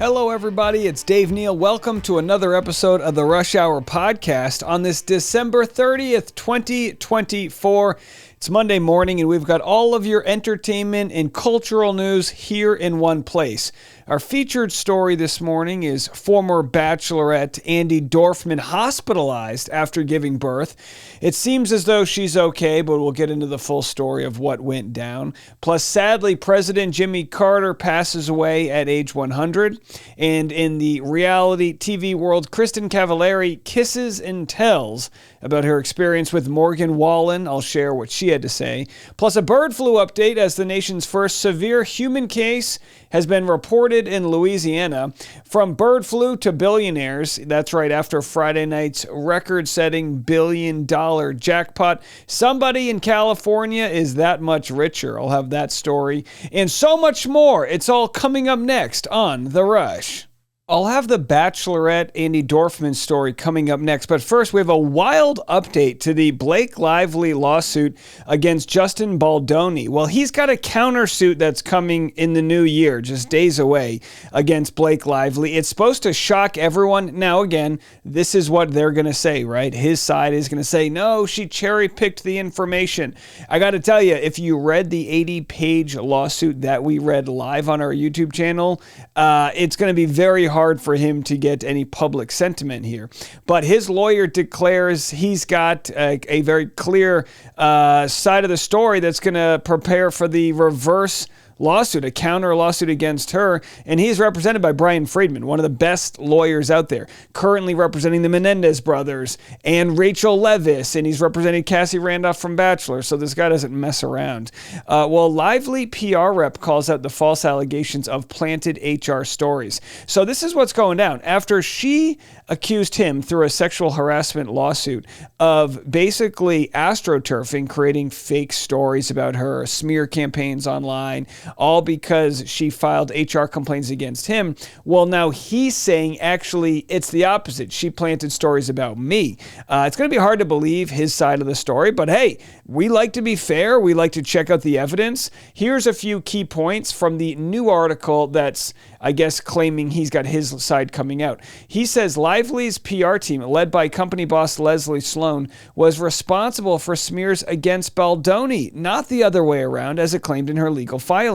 Hello, everybody. It's Dave Neal. Welcome to another episode of the Rush Hour podcast on this December 30th, 2024. It's Monday morning, and we've got all of your entertainment and cultural news here in one place. Our featured story this morning is former Bachelorette Andi hospitalized after giving birth. It seems as though she's okay, but we'll get into the full story of what went down. Plus, sadly, President Jimmy Carter passes away at age 100. And in the reality TV world, Kristen Cavallari kisses and tells about her experience with Morgan Wallen. I'll share what she had to say. Plus, a bird flu update as the nation's first severe human case has been reported in Louisiana. From bird flu to billionaires, that's right, after Friday night's record-setting billion-dollar jackpot, somebody in California is that much richer. I'll have that story and so much more. It's all coming up next on The Rush. I'll have the Bachelorette Andi story coming up next, but first we have a wild update to the Blake Lively lawsuit against Justin Baldoni. Well, he's got a countersuit that's coming in the new year, just days away, against Blake Lively. It's supposed to shock everyone. Now, again, this is what they're going to say, right? His side is going to say, no, she cherry-picked the information. I got to tell you, if you read the 80-page lawsuit that we read live on our YouTube channel, it's going to be very hard for him to get any public sentiment here. But his lawyer declares he's got a very clear side of the story that's going to prepare for the reverse lawsuit, a counter lawsuit against her, and he's represented by Brian Friedman, one of the best lawyers out there, currently representing the Menendez brothers and Rachel Leviss, and he's represented Cassie Randolph from Bachelor, so this guy doesn't mess around. Well, Lively PR rep calls out the false allegations of planted HR stories. So this is what's going down. After she accused him through a sexual harassment lawsuit of basically astroturfing, creating fake stories about her, smear campaigns online, all because she filed HR complaints against him. Well, now he's saying, actually, it's the opposite. She planted stories about me. It's going to be hard to believe his side of the story, but hey, we like to be fair. We like to check out the evidence. Here's a few key points from the new article that's, I guess, claiming he's got his side coming out. He says Lively's PR team, led by company boss Leslie Sloan, was responsible for smears against Baldoni, not the other way around, as it claimed in her legal filing.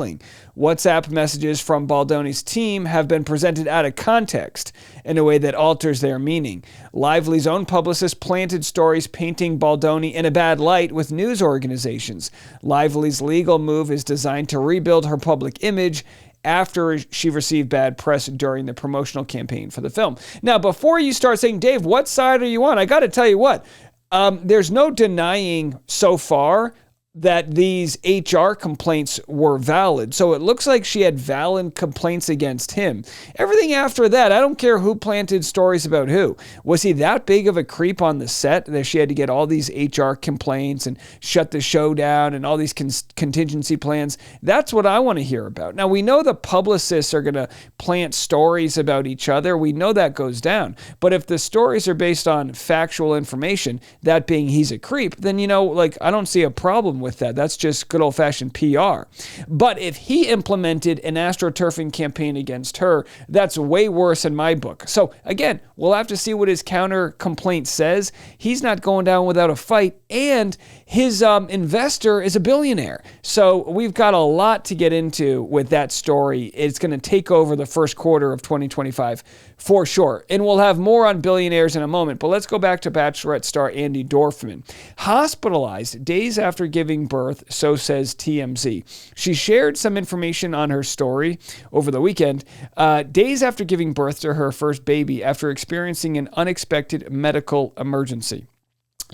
WhatsApp messages from Baldoni's team have been presented out of context in a way that alters their meaning. Lively's own publicist planted stories painting Baldoni in a bad light with news organizations. Lively's legal move is designed to rebuild her public image after she received bad press during the promotional campaign for the film. Now, before you start saying, Dave, what side are you on? I got to tell you what, there's no denying so far that these HR complaints were valid. So it looks like she had valid complaints against him. Everything after that, I don't care who planted stories about who. Was he that big of a creep on the set that she had to get all these HR complaints and shut the show down and all these contingency plans? That's what I want to hear about. Now, we know the publicists are going to plant stories about each other. We know that goes down. But if the stories are based on factual information, that being he's a creep, then, I don't see a problem with that. That's just good old-fashioned PR. But if he implemented an astroturfing campaign against her, that's way worse in my book. So again, we'll have to see what his counter complaint says. He's not going down without a fight, and his investor is a billionaire. So we've got a lot to get into with that story. It's going to take over the first quarter of 2025 for sure. And we'll have more on billionaires in a moment. But let's go back to Bachelorette star Andi hospitalized days after giving birth, so says TMZ. She shared some information on her story over the weekend, days after giving birth to her first baby after experiencing an unexpected medical emergency.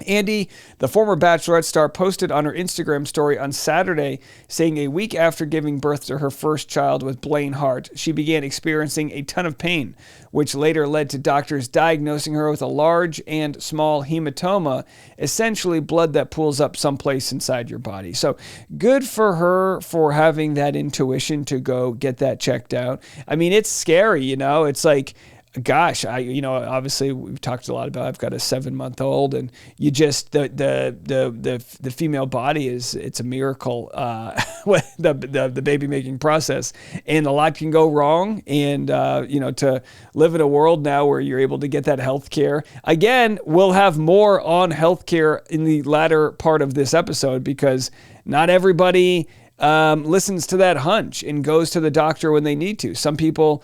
Andi, the former Bachelorette star, posted on her Instagram story on Saturday saying a week after giving birth to her first child with Blaine Hart, she began experiencing a ton of pain, which later led to doctors diagnosing her with a large and small hematoma, essentially blood that pools up someplace inside your body. So good for her for having that intuition to go get that checked out. I mean, it's scary, It's like, gosh, obviously we've talked a lot about, I've got a 7-month-old, and you just, the female body it's a miracle, the baby making process, and a lot can go wrong. And, to live in a world now where you're able to get that health care. Again, we'll have more on healthcare in the latter part of this episode, because not everybody listens to that hunch and goes to the doctor when they need to. Some people,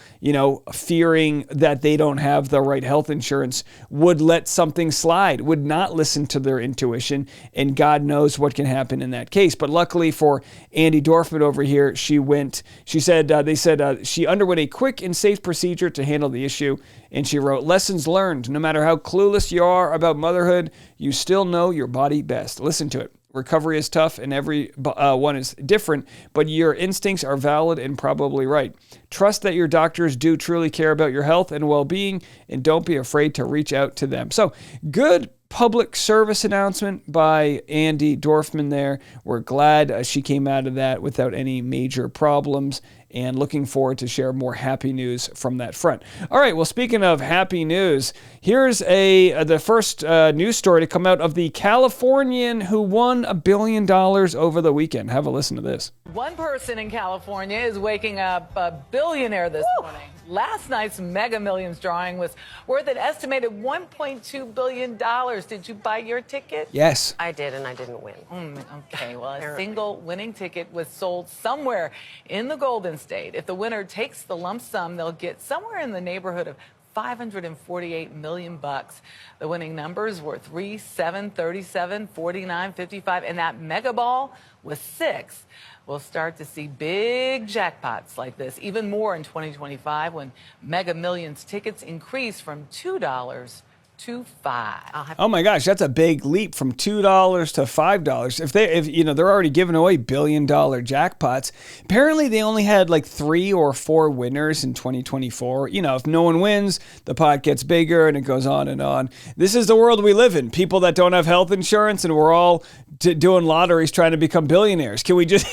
fearing that they don't have the right health insurance, would let something slide, would not listen to their intuition, and God knows what can happen in that case. But luckily for Andi Dorfman over here, they said she underwent a quick and safe procedure to handle the issue. And she wrote, "Lessons learned. No matter how clueless you are about motherhood, you still know your body best." Listen to it. "Recovery is tough and every one is different, but your instincts are valid and probably right. Trust that your doctors do truly care about your health and well-being, and don't be afraid to reach out to them." So good public service announcement by Andi Dorfman there. We're glad she came out of that without any major problems, and looking forward to share more happy news from that front. All right, well, speaking of happy news, here's the first news story to come out of the Californian who won $1 billion over the weekend. Have a listen to this. One person in California is waking up a billionaire this morning. Last night's Mega Millions drawing was worth an estimated $1.2 billion. Did you buy your ticket? Yes. I did, and I didn't win. Okay, well, a single winning ticket was sold somewhere in the Golden State. If the winner takes the lump sum, they'll get somewhere in the neighborhood of $548 million. The winning numbers were 3, 7, 37, 49, 55, and that mega ball was 6. We'll start to see big jackpots like this, even more in 2025, when Mega Millions tickets increase from $2 to $5. Oh my gosh, that's a big leap from $2 to $5. If they're already giving away $1 billion jackpots. Apparently they only had like 3 or 4 winners in 2024. If no one wins, the pot gets bigger, and it goes on and on. This is the world we live in. People that don't have health insurance, and we're all doing lotteries trying to become billionaires. Can we just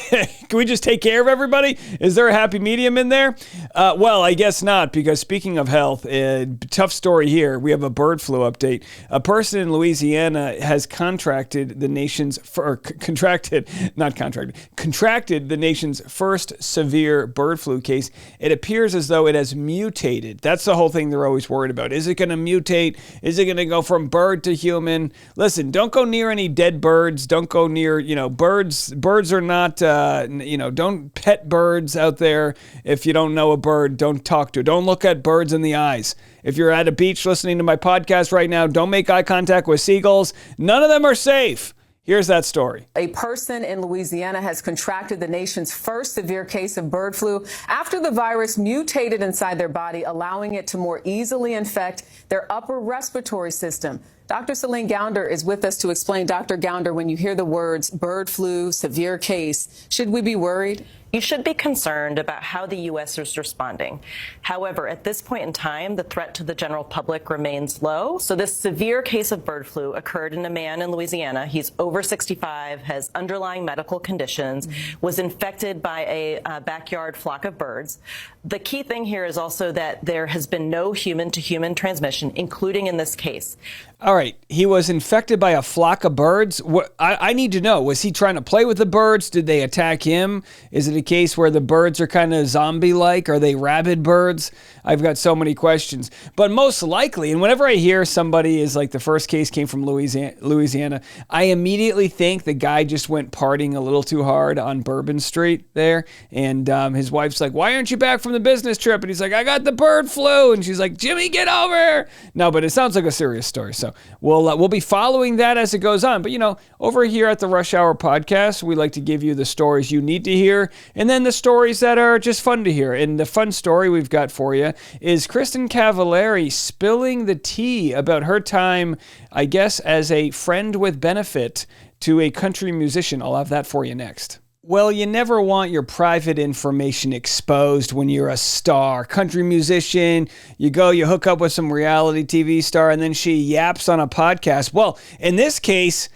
take care of everybody? Is there a happy medium in there? Well, I guess not, because speaking of health, tough story here. We have a bird flu update. A person in Louisiana has contracted the nation's first severe bird flu case. It appears as though it has mutated. That's the whole thing they're always worried about. Is it going to mutate? Is it going to go from bird to human? Listen, don't go near any dead birds. Don't go near, birds. Birds are not, don't pet birds out there. If you don't know a bird, don't talk to it. Don't look at birds in the eyes. If you're at a beach listening to my podcast right now, don't make eye contact with seagulls. None of them are safe. Here's that story. A person in Louisiana has contracted the nation's first severe case of bird flu after the virus mutated inside their body, allowing it to more easily infect their upper respiratory system. Dr. Celine Gounder is with us to explain. Dr. Gounder, when you hear the words bird flu, severe case, should we be worried? You should be concerned about how the U.S. is responding. However, at this point in time, the threat to the general public remains low. So this severe case of bird flu occurred in a man in Louisiana. He's over 65, has underlying medical conditions, was infected by a backyard flock of birds. The key thing here is also that there has been no human-to-human transmission, including in this case. All right, he was infected by a flock of birds. I need to know, was he trying to play with the birds? Did they attack him? Is it a case where the birds are kind of zombie-like? Are they rabid birds? I've got so many questions. But most likely, and whenever I hear somebody is like the first case came from Louisiana, I immediately think the guy just went partying a little too hard on Bourbon Street there. And his wife's like, "Why aren't you back from the business trip?" And he's like, "I got the bird flu." And she's like, "Jimmy, get over here." No, but it sounds like a serious story. So we'll be following that as it goes on. But, over here at the Rush Hour podcast, we like to give you the stories you need to hear, and then the stories that are just fun to hear. And the fun story we've got for you is Kristen Cavallari spilling the tea about her time, I guess, as a friend with benefit to a country musician. I'll have that for you next. Well, you never want your private information exposed when you're a star. Country musician, you hook up with some reality TV star, and then she yaps on a podcast. Well, in this case,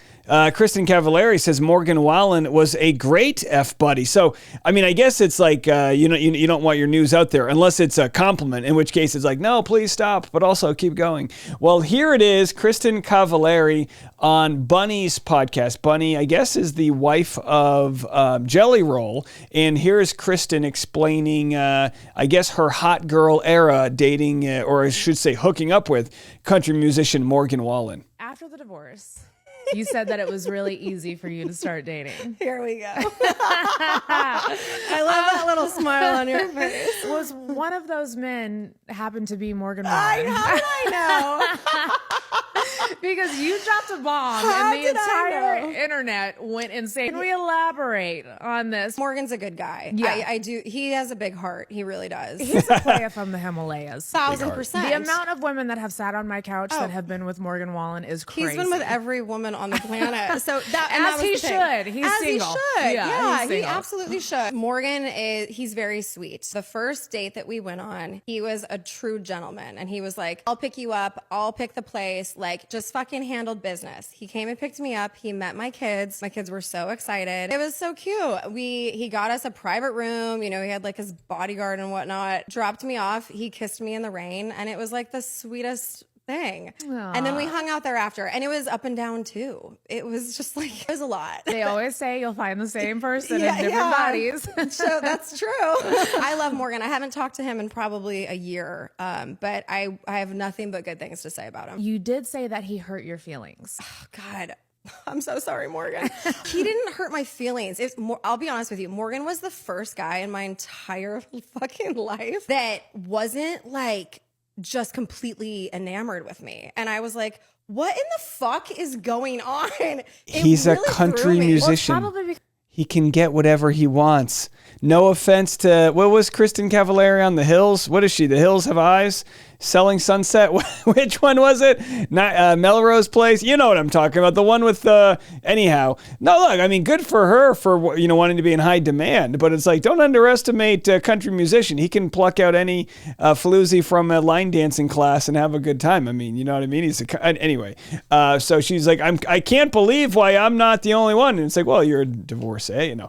Kristen Cavallari says Morgan Wallen was a great F buddy. So, I mean, I guess it's like, you don't want your news out there unless it's a compliment, in which case it's like, no, please stop, but also keep going. Well, here it is, Kristen Cavallari on Bunny's podcast. Bunny, I guess, is the wife of Jelly Roll. And here's Kristen explaining, I guess, her hot girl era dating, or I should say hooking up with country musician Morgan Wallen. After the divorce, you said that it was really easy for you to start dating. Here we go. I love that little smile on your face. Was one of those men happened to be Morgan Wallen? I know. Because you dropped a bomb and the entire internet went insane. Can we elaborate on this? Morgan's a good guy. Yeah. I do. He has a big heart. He really does. He's a player from the Himalayas. 1,000%. The amount of women that have sat on my couch that have been with Morgan Wallen is crazy. He's been with every woman on the planet. So that As he should. He's single. He should. Yeah, he's he single. absolutely should. Morgan he's very sweet. The first date that we went on, he was a true gentleman. And he was like, I'll pick you up. I'll pick the place. Like, just fucking handled business. He came and picked me up. He met my kids. My kids were so excited. It was so cute. He got us a private room. You know, he had like his bodyguard and whatnot. Dropped me off. He kissed me in the rain. And it was like the sweetest thing. Aww. And then we hung out thereafter, and it was up and down too. It was just like, it was a lot. They always say you'll find the same person in different bodies. So that's true. I love Morgan. I haven't talked to him in probably a year, but I have nothing but good things to say about him. You did say that he hurt your feelings. Oh, God. I'm so sorry, Morgan. He didn't hurt my feelings. I'll be honest with you. Morgan was the first guy in my entire fucking life that wasn't like just completely enamored with me. And I was like, what in the fuck is going on? He's really a country musician. Well, probably he can get whatever he wants. No offense to, what was Kristen Cavallari on The Hills? What is she? The Hills Have Eyes? Selling Sunset? Which one was it? Melrose Place? You know what I'm talking about. The one with, anyhow. No, look, I mean, good for her for, wanting to be in high demand. But it's like, don't underestimate a country musician. He can pluck out any floozy from a line dancing class and have a good time. I mean, you know what I mean? Anyway. So she's like, I can't believe why I'm not the only one. And it's like, well, you're a divorcee. And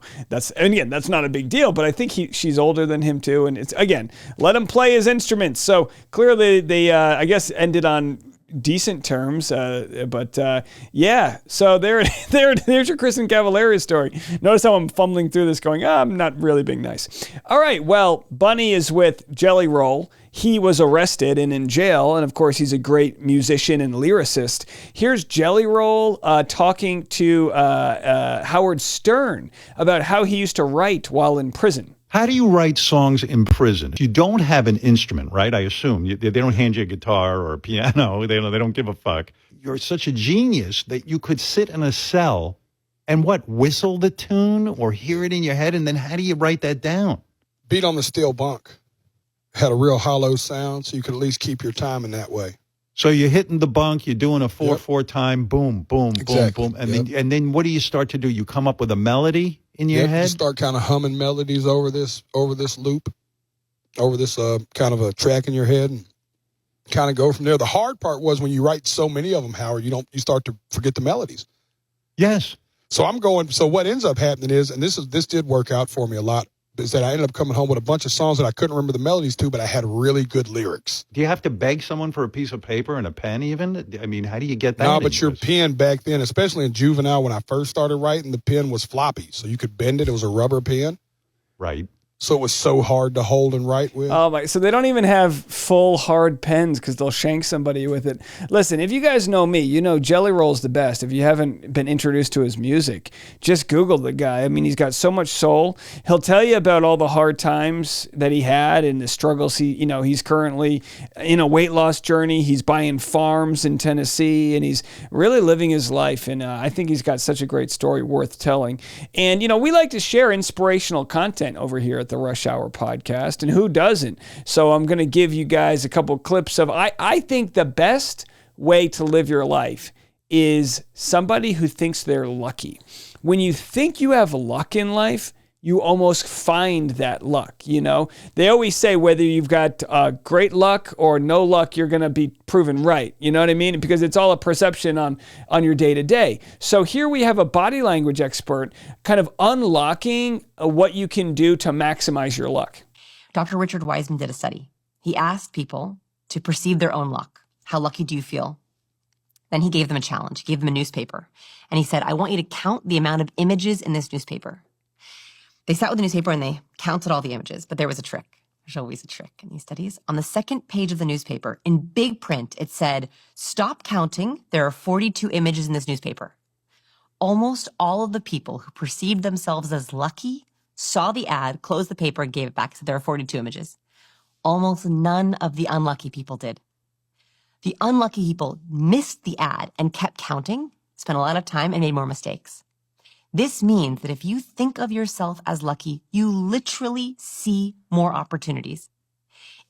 again, that's not a big deal. But I think she's older than him too. And it's, again, let him play his instruments. So clearly, they I guess ended on decent terms, but yeah. So there's your Kristen Cavallari story. Notice how I'm fumbling through this, going, I'm not really being nice. All right, well, Bunny is with Jelly Roll. He was arrested and in jail, and of course, he's a great musician and lyricist. Here's Jelly Roll talking to Howard Stern about how he used to write while in prison. How do you write songs in prison? You don't have an instrument, right? I assume they don't hand you a guitar or a piano. They don't give a fuck. You're such a genius that you could sit in a cell and whistle the tune or hear it in your head, and then how do you write that down? Beat on the steel bunk. Had a real hollow sound, so you could at least keep your time in that way. So you're hitting the bunk, you're doing a 4/4 time, boom, boom, exactly. boom, boom, and then what do you start to do? You come up with a melody in your head? You start kind of humming melodies over this loop, over this kind of a track in your head, and kind of go from there. The hard part was when you write so many of them, Howard, you start to forget the melodies. Yes. So what ends up happening is, and this did work out for me a lot, is that I ended up coming home with a bunch of songs that I couldn't remember the melodies to, but I had really good lyrics. Do you have to beg someone for a piece of paper and a pen even? I mean, how do you get that? No, but your pen back then, especially in Juvenile, when I first started writing, the pen was floppy. So you could bend it. It was a rubber pen. Right. So it was so hard to hold and write with. Oh my! So they don't even have full hard pens because they'll shank somebody with it. Listen, if you guys know me, you know Jelly Roll's the best. If you haven't been introduced to his music, just Google the guy. I mean, he's got so much soul. He'll tell you about all the hard times that he had and the struggles. He's currently in a weight loss journey. He's buying farms in Tennessee, and he's really living his life. And I think he's got such a great story worth telling. And we like to share inspirational content over here at the Rush Hour podcast, and who doesn't? So I'm going to give you guys a couple clips of, I think the best way to live your life is somebody who thinks they're lucky. When you think you have luck in life, you almost find that luck, you know? They always say whether you've got great luck or no luck, you're going to be proven right. You know what I mean? Because it's all a perception on your day-to-day. So here we have a body language expert kind of unlocking what you can do to maximize your luck. Dr. Richard Wiseman did a study. He asked people to perceive their own luck. How lucky do you feel? Then he gave them a challenge. He gave them a newspaper. And he said, I want you to count the amount of images in this newspaper. They sat with the newspaper and they counted all the images, but there was a trick. There's always a trick in these studies. On the second page of the newspaper, in big print, it said, stop counting. There are 42 images in this newspaper. Almost all of the people who perceived themselves as lucky saw the ad, closed the paper, and gave it back. So there are 42 images. Almost none of the unlucky people did. The unlucky people missed the ad and kept counting, spent a lot of time, and made more mistakes. This means that if you think of yourself as lucky, you literally see more opportunities.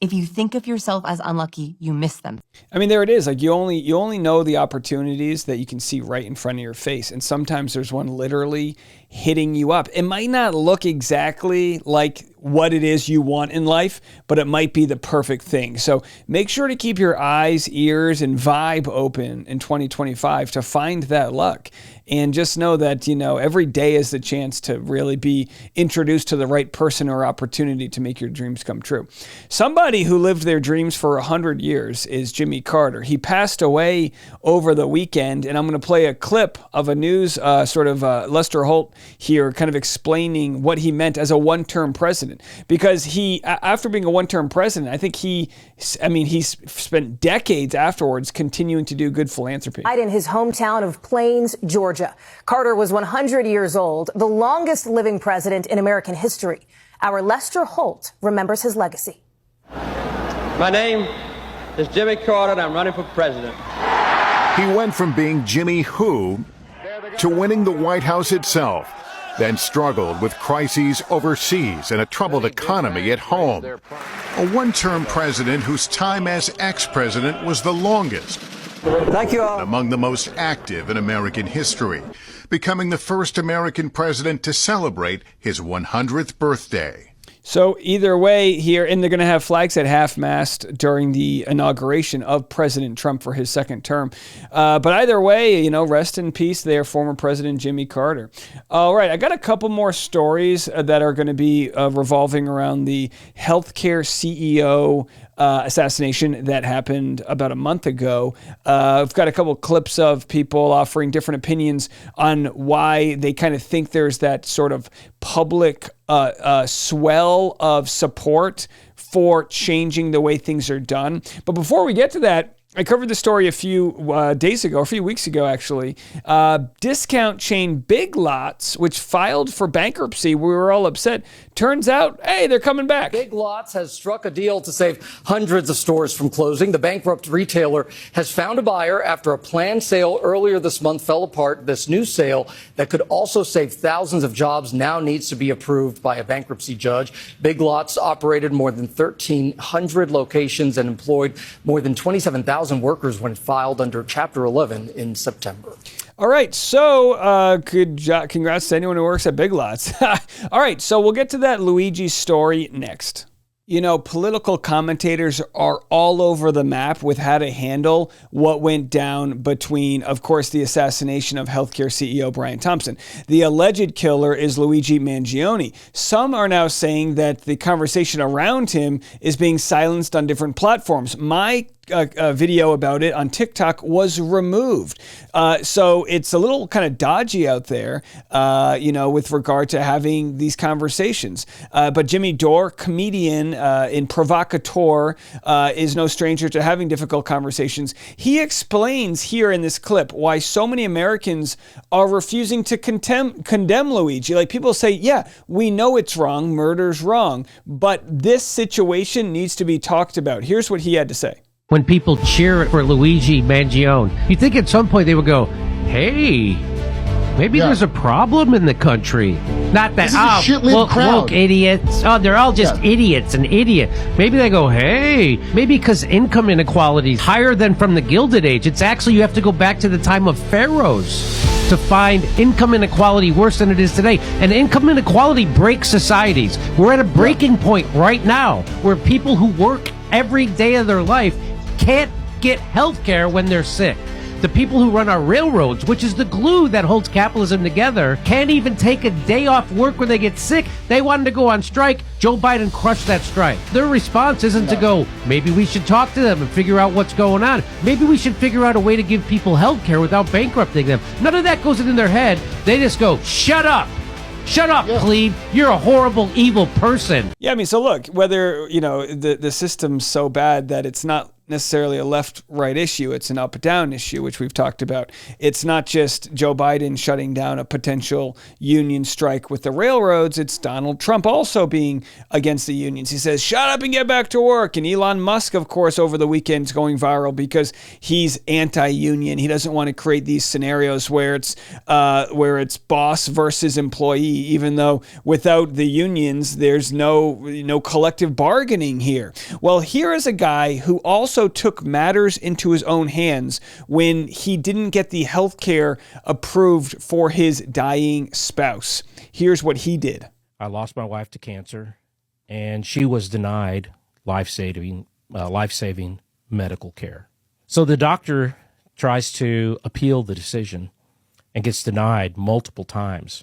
If you think of yourself as unlucky, you miss them. I mean, there it is. Like you only know the opportunities that you can see right in front of your face. And sometimes there's one literally hitting you up. It might not look exactly like what it is you want in life, but it might be the perfect thing. So make sure to keep your eyes, ears, and vibe open in 2025 to find that luck. And just know that, you know, every day is the chance to really be introduced to the right person or opportunity to make your dreams come true. Somebody who lived their dreams for 100 years is Jimmy Carter. He passed away over the weekend, and I'm going to play a clip of a news Lester Holt here kind of explaining what he meant as a one-term president. Because he, after being a one-term president, I think he's spent decades afterwards continuing to do good philanthropy. In his hometown of Plains, Georgia, Carter was 100 years old, the longest living president in American history. Our Lester Holt remembers his legacy. My name is Jimmy Carter, and I'm running for president. He went from being Jimmy Who to winning the White House itself, then struggled with crises overseas and a troubled economy at home. A one-term president whose time as ex-president was the longest. Thank you all. Among the most active in American history, becoming the first American president to celebrate his 100th birthday. So either way here, and they're going to have flags at half-mast during the inauguration of President Trump for his second term. But either way, you know, rest in peace there, former President Jimmy Carter. All right, I got a couple more stories that are going to be revolving around the healthcare CEO assassination that happened about a month ago. I've got a couple clips of people offering different opinions on why they kind of think there's that sort of public swell of support for changing the way things are done. But before we get to that, I covered the story a few weeks ago, actually. Discount chain Big Lots, which filed for bankruptcy, we were all upset. Turns out, hey, they're coming back. Big Lots has struck a deal to save hundreds of stores from closing. The bankrupt retailer has found a buyer after a planned sale earlier this month fell apart. This new sale that could also save thousands of jobs now needs to be approved by a bankruptcy judge. Big Lots operated more than 1,300 locations and employed more than 27,000 workers when it filed under Chapter 11 in September. All right, so congrats to anyone who works at Big Lots. All right, so we'll get to that Luigi story next. You know, political commentators are all over the map with how to handle what went down between, of course, the assassination of healthcare CEO Brian Thompson. The alleged killer is Luigi Mangione. Some are now saying that the conversation around him is being silenced on different platforms. My video about it on TikTok was removed. So it's a little kind of dodgy out there, with regard to having these conversations. But Jimmy Dore, comedian and provocateur, is no stranger to having difficult conversations. He explains here in this clip why so many Americans are refusing to condemn Luigi. Like, people say, yeah, we know it's wrong, murder's wrong, but this situation needs to be talked about. Here's what he had to say. When people cheer for Luigi Mangione, you think at some point they would go, hey, maybe there's a problem in the country. Not that, look, idiots. Oh, they're all just idiots and idiot. Maybe they go, hey, maybe because income inequality is higher than from the Gilded Age. It's actually, you have to go back to the time of pharaohs to find income inequality worse than it is today. And income inequality breaks societies. We're at a breaking point right now where people who work every day of their life can't get health care when they're sick. The people who run our railroads, which is the glue that holds capitalism together, can't even take a day off work when they get sick. They wanted to go on strike. Joe Biden crushed that strike. Their response isn't to go, maybe we should talk to them and figure out what's going on. Maybe we should figure out a way to give people health care without bankrupting them. None of that goes in their head. They just go, shut up. Shut up, plebe. You're a horrible, evil person. Yeah, I mean, so look, whether, the system's so bad that it's not necessarily a left-right issue, it's an up-down issue, which we've talked about. It's not just Joe Biden shutting down a potential union strike with the railroads, it's Donald Trump also being against the unions. He says, shut up and get back to work. And Elon Musk, of course, over the weekend is going viral because he's anti-union. He doesn't want to create these scenarios where it's boss versus employee, even though without the unions, there's no collective bargaining here. Well, here is a guy who also took matters into his own hands when he didn't get the health care approved for his dying spouse. Here's what he did. I lost my wife to cancer, and she was denied life-saving medical care. So the doctor tries to appeal the decision and gets denied multiple times.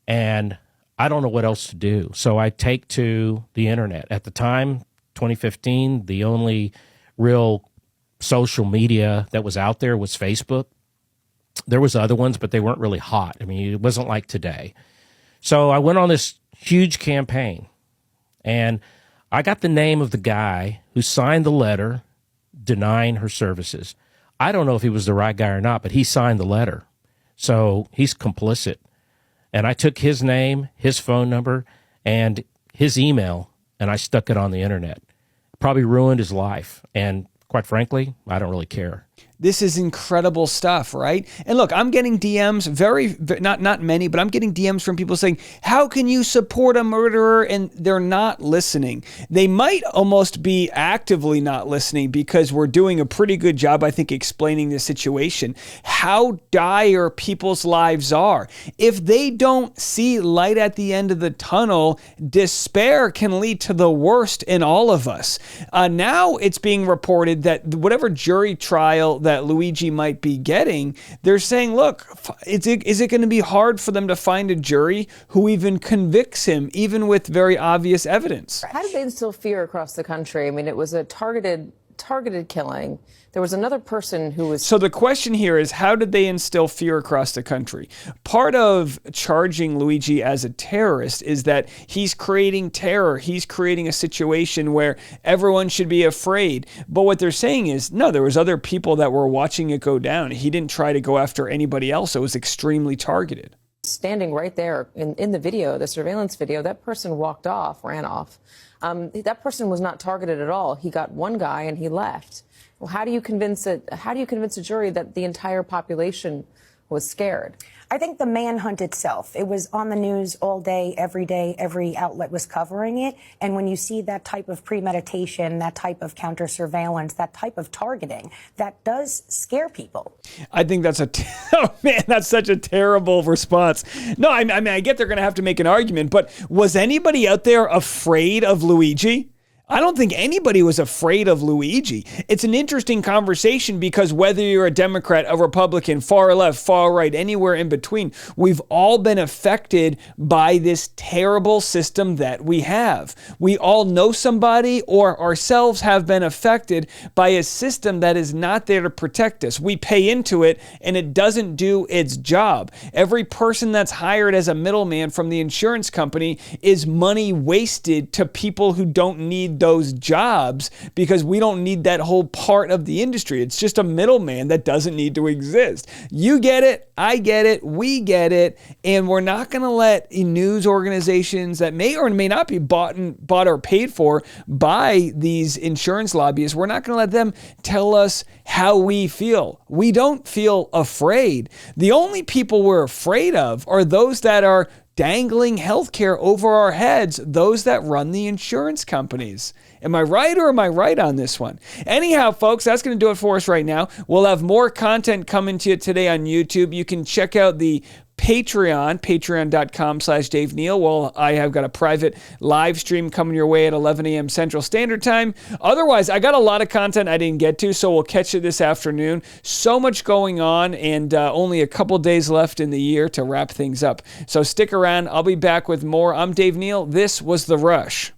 And I don't know what else to do. So I take to the internet. At the time, 2015, the only real social media that was out there was Facebook. There was other ones, but they weren't really hot. I mean, it wasn't like today. So I went on this huge campaign, and I got the name of the guy who signed the letter denying her services. I don't know if he was the right guy or not, but he signed the letter. So he's complicit. And I took his name, his phone number, and his email, and I stuck it on the internet. Probably ruined his life. And quite frankly, I don't really care. This is incredible stuff, right? And look, I'm getting DMs, not many, but I'm getting DMs from people saying, how can you support a murderer? And they're not listening. They might almost be actively not listening because we're doing a pretty good job, I think, explaining the situation, how dire people's lives are. If they don't see light at the end of the tunnel, despair can lead to the worst in all of us. Now it's being reported that whatever jury trial that Luigi might be getting, they're saying, look, is it going to be hard for them to find a jury who even convicts him, even with very obvious evidence? How did they instill fear across the country? I mean, it was a targeted killing. There was another person who was... So the question here is, how did they instill fear across the country? Part of charging Luigi as a terrorist is that he's creating terror. He's creating a situation where everyone should be afraid. But what they're saying is, no, there was other people that were watching it go down. He didn't try to go after anybody else. It was extremely targeted. Standing right there in the video, the surveillance video, that person ran off. That person was not targeted at all. He got one guy and he left. Well, how do you convince a jury that the entire population was scared? I think the manhunt itself, it was on the news all day, every outlet was covering it. And when you see that type of premeditation, that type of counter surveillance, that type of targeting, that does scare people. I think that's that's such a terrible response. No, I mean, I get they're going to have to make an argument, but was anybody out there afraid of Luigi? I don't think anybody was afraid of Luigi. It's an interesting conversation because whether you're a Democrat, a Republican, far left, far right, anywhere in between, we've all been affected by this terrible system that we have. We all know somebody or ourselves have been affected by a system that is not there to protect us. We pay into it and it doesn't do its job. Every person that's hired as a middleman from the insurance company is money wasted to people who don't need those jobs because we don't need that whole part of the industry. It's just a middleman that doesn't need to exist. You get it, I get it, we get it, and we're not going to let news organizations that may or may not be bought or paid for by these insurance lobbyists, we're not going to let them tell us how we feel. We don't feel afraid. The only people we're afraid of are those that are dangling healthcare over our heads, those that run the insurance companies. Am I right or am I right on this one? Anyhow, folks, that's going to do it for us right now. We'll have more content coming to you today on YouTube. You can check out the patreon.com/Dave Neal. Well, I have got a private live stream coming your way at 11 a.m. Central Standard Time. Otherwise, I got a lot of content I didn't get to, so we'll catch you this afternoon. So much going on and only a couple days left in the year to wrap things up. So stick around. I'll be back with more. I'm Dave Neal. This was The Rush.